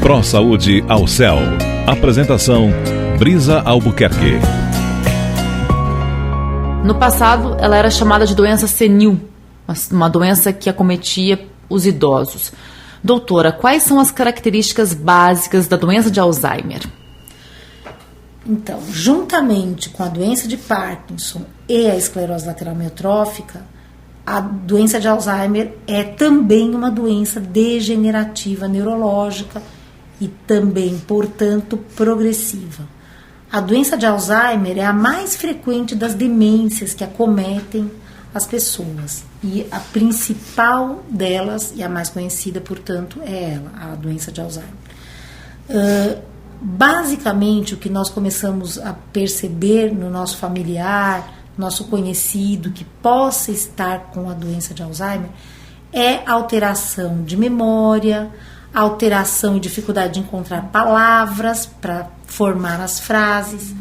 ProSaúde ao Céu. Apresentação: Brisa Albuquerque. No passado, ela era chamada de doença senil, uma doença que acometia os idosos. Doutora, quais são as características básicas da doença de Alzheimer? Então, juntamente com a doença de Parkinson e a esclerose lateral amiotrófica, a doença de Alzheimer é também uma doença degenerativa neurológica e também, portanto, progressiva. A doença de Alzheimer é a mais frequente das demências que acometem as pessoas. E a principal delas, e a mais conhecida, portanto, é ela, a doença de Alzheimer. Basicamente, o que nós começamos a perceber no nosso familiar, nosso conhecido, que possa estar com a doença de Alzheimer, é alteração de memória, alteração e dificuldade de encontrar palavras para formar as frases,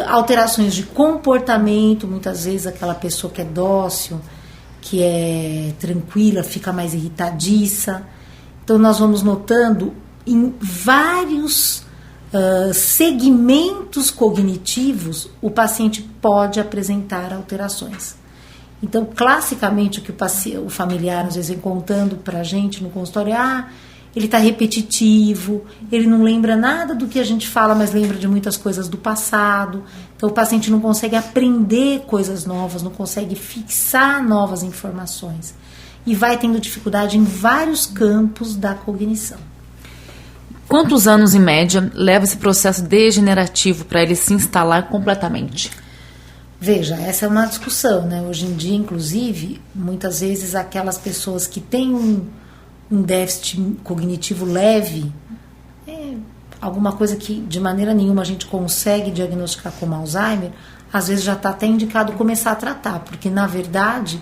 alterações de comportamento, muitas vezes aquela pessoa que é dócil, que é tranquila, fica mais irritadiça. Então nós vamos notando em vários segmentos cognitivos o paciente pode apresentar alterações. Então, classicamente, o que o familiar às vezes vem contando para a gente no consultório ele está repetitivo, ele não lembra nada do que a gente fala, mas lembra de muitas coisas do passado. Então o paciente não consegue aprender coisas novas, não consegue fixar novas informações e vai tendo dificuldade em vários campos da cognição. Quantos anos, em média, leva esse processo degenerativo para ele se instalar completamente? Veja, essa é uma discussão, né? Hoje em dia, inclusive, muitas vezes aquelas pessoas que têm um déficit cognitivo leve, alguma coisa que de maneira nenhuma a gente consegue diagnosticar como Alzheimer, às vezes já está até indicado começar a tratar, porque na verdade,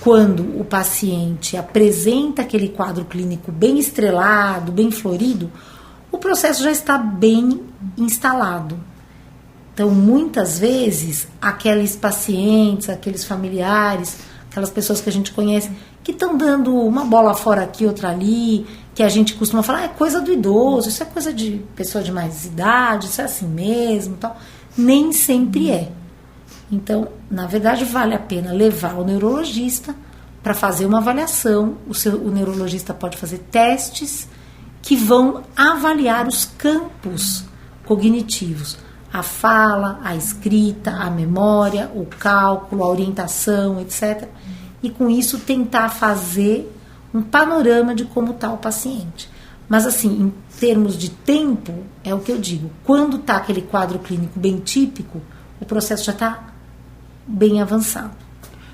quando o paciente apresenta aquele quadro clínico bem estrelado, bem florido, o processo já está bem instalado. Então, muitas vezes, aqueles pacientes, aqueles familiares, aquelas pessoas que a gente conhece, que estão dando uma bola fora aqui, outra ali, que a gente costuma falar, é coisa do idoso, isso é coisa de pessoa de mais idade, isso é assim mesmo, tal. Nem sempre é. Então, na verdade, vale a pena levar o neurologista para fazer uma avaliação. O neurologista pode fazer testes que vão avaliar os campos cognitivos. A fala, a escrita, a memória, o cálculo, a orientação, etc. E com isso tentar fazer um panorama de como está o paciente. Mas assim, em termos de tempo, é o que eu digo. Quando está aquele quadro clínico bem típico, o processo já está bem avançado.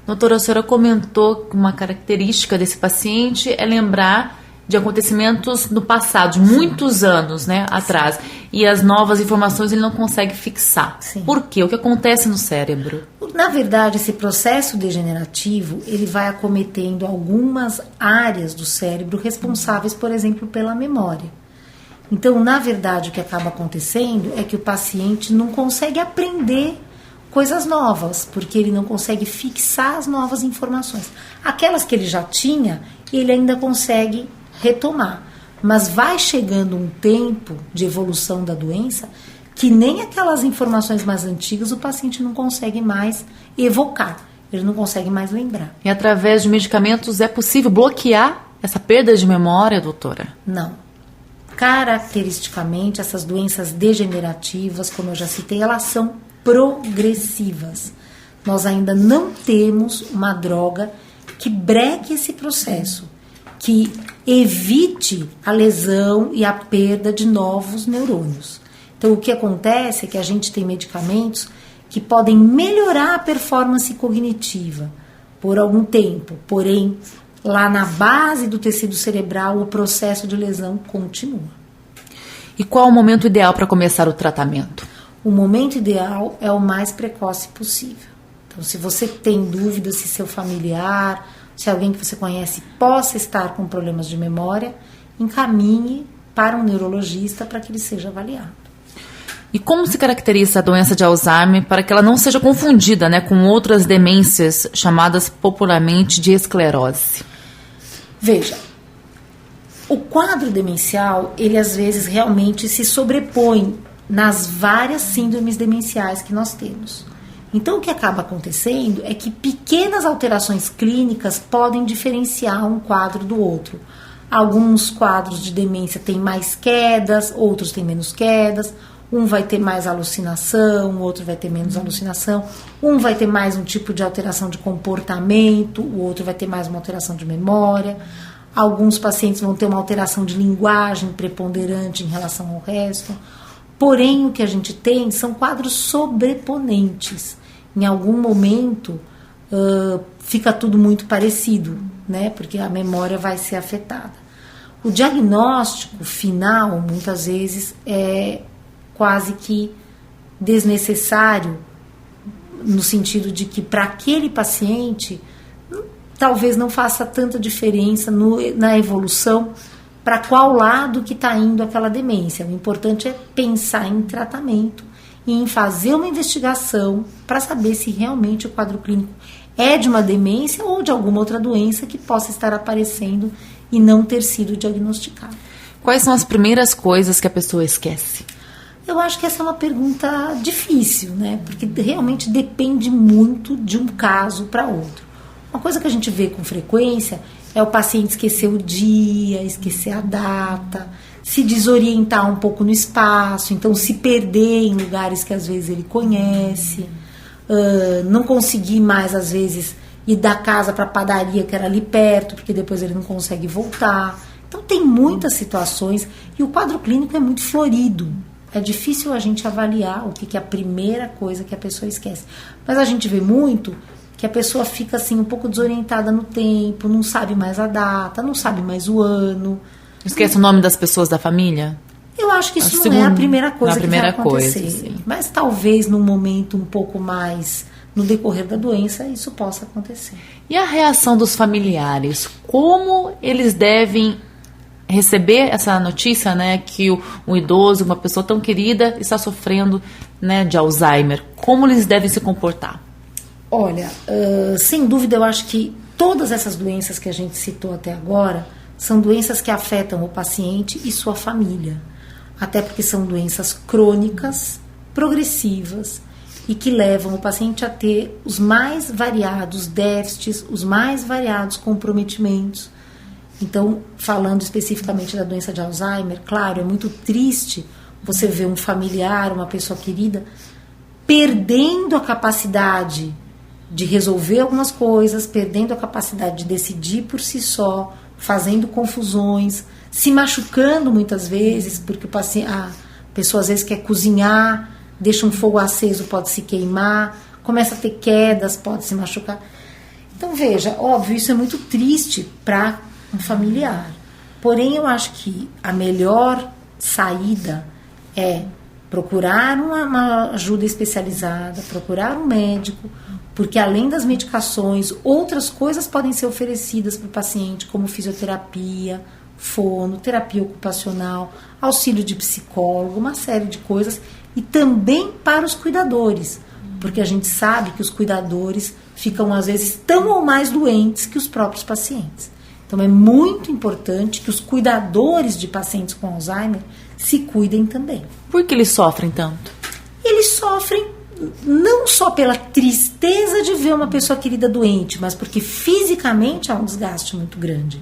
Doutora, a senhora comentou que uma característica desse paciente é lembrar de acontecimentos no passado, de muitos anos, né, atrás. E as novas informações ele não consegue fixar. Sim. Por quê? O que acontece no cérebro? Na verdade, esse processo degenerativo, ele vai acometendo algumas áreas do cérebro responsáveis, por exemplo, pela memória. Então, na verdade, o que acaba acontecendo é que o paciente não consegue aprender coisas novas, porque ele não consegue fixar as novas informações. Aquelas que ele já tinha, ele ainda consegue retomar. Mas vai chegando um tempo de evolução da doença que nem aquelas informações mais antigas o paciente não consegue mais evocar, ele não consegue mais lembrar. E através de medicamentos é possível bloquear essa perda de memória, doutora? Não. Caracteristicamente, essas doenças degenerativas, como eu já citei, elas são progressivas. Nós ainda não temos uma droga que breque esse processo, que evite a lesão e a perda de novos neurônios. Então, o que acontece é que a gente tem medicamentos que podem melhorar a performance cognitiva por algum tempo, porém, lá na base do tecido cerebral, o processo de lesão continua. E qual o momento ideal para começar o tratamento? O momento ideal é o mais precoce possível. Então, se você tem dúvida se seu familiar, se alguém que você conhece possa estar com problemas de memória, encaminhe para um neurologista para que ele seja avaliado. E como se caracteriza a doença de Alzheimer para que ela não seja confundida, né, com outras demências chamadas popularmente de esclerose? Veja, O quadro demencial, ele às vezes realmente se sobrepõe nas várias síndromes demenciais que nós temos. Então, o que acaba acontecendo é que pequenas alterações clínicas podem diferenciar um quadro do outro. Alguns quadros de demência têm mais quedas, outros têm menos quedas. Um vai ter mais alucinação, o outro vai ter menos alucinação. Um vai ter mais um tipo de alteração de comportamento, o outro vai ter mais uma alteração de memória. Alguns pacientes vão ter uma alteração de linguagem preponderante em relação ao resto. Porém, o que a gente tem são quadros sobreponentes. Em algum momento, fica tudo muito parecido, né? Porque a memória vai ser afetada. O diagnóstico final, muitas vezes, é quase que desnecessário, no sentido de que para aquele paciente talvez não faça tanta diferença na evolução para qual lado que está indo aquela demência. O importante é pensar em tratamento e em fazer uma investigação para saber se realmente o quadro clínico é de uma demência ou de alguma outra doença que possa estar aparecendo e não ter sido diagnosticada. Quais são as primeiras coisas que a pessoa esquece? Eu acho que essa é uma pergunta difícil, né? Porque realmente depende muito de um caso para outro. Uma coisa que a gente vê com frequência é o paciente esquecer o dia, esquecer a data, se desorientar um pouco no espaço, então se perder em lugares que às vezes ele conhece, não conseguir mais às vezes ir da casa para a padaria que era ali perto, porque depois ele não consegue voltar. Então tem muitas situações e o quadro clínico é muito florido. É difícil a gente avaliar o que é a primeira coisa que a pessoa esquece. Mas a gente vê muito que a pessoa fica assim um pouco desorientada no tempo, não sabe mais a data, não sabe mais o ano. Esquece o nome das pessoas da família? Eu acho que isso não é a primeira coisa que vai acontecer. Coisa, mas talvez num momento um pouco mais no decorrer da doença isso possa acontecer. E a reação dos familiares? Como eles devem receber essa notícia, né, que um idoso, uma pessoa tão querida está sofrendo, né, de Alzheimer? Como eles devem se comportar? Olha, sem dúvida eu acho que todas essas doenças que a gente citou até agora são doenças que afetam o paciente e sua família. Até porque são doenças crônicas, progressivas e que levam o paciente a ter os mais variados déficits, os mais variados comprometimentos. Então, falando especificamente da doença de Alzheimer, claro, é muito triste você ver um familiar, uma pessoa querida, perdendo a capacidade de resolver algumas coisas, perdendo a capacidade de decidir por si só, fazendo confusões, se machucando muitas vezes, porque a pessoa às vezes quer cozinhar, deixa um fogo aceso, pode se queimar, começa a ter quedas, pode se machucar. Então, veja, óbvio, isso é muito triste para um familiar. Porém, eu acho que a melhor saída é procurar uma ajuda especializada, procurar um médico, porque além das medicações, outras coisas podem ser oferecidas para o paciente, como fisioterapia, fono, terapia ocupacional, auxílio de psicólogo, uma série de coisas, e também para os cuidadores, porque a gente sabe que os cuidadores ficam às vezes tão ou mais doentes que os próprios pacientes. Então é muito importante que os cuidadores de pacientes com Alzheimer se cuidem também. Por que eles sofrem tanto? Eles sofrem não só pela tristeza de ver uma pessoa querida doente, mas porque fisicamente há um desgaste muito grande.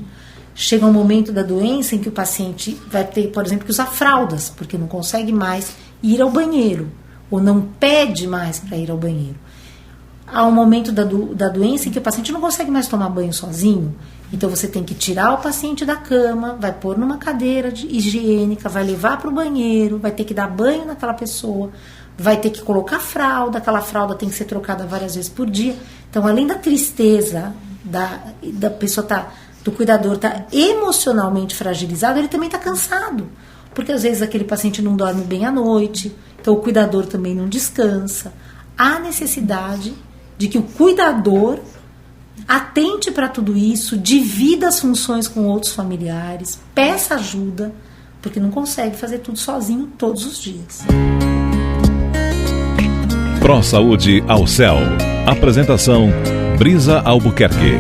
Chega um momento da doença em que o paciente vai ter, por exemplo, que usar fraldas, porque não consegue mais ir ao banheiro, ou não pede mais para ir ao banheiro. Há um momento da doença em que o paciente não consegue mais tomar banho sozinho, então você tem que tirar o paciente da cama, vai pôr numa cadeira higiênica, vai levar para o banheiro, vai ter que dar banho naquela pessoa, vai ter que colocar fralda, aquela fralda tem que ser trocada várias vezes por dia. Então, além da tristeza da pessoa do cuidador tá emocionalmente fragilizado, ele também está cansado, porque às vezes aquele paciente não dorme bem à noite, então o cuidador também não descansa. Há necessidade de que o cuidador atente para tudo isso, divida as funções com outros familiares, peça ajuda, porque não consegue fazer tudo sozinho todos os dias. ProSaúde ao Céu. Apresentação: Brisa Albuquerque.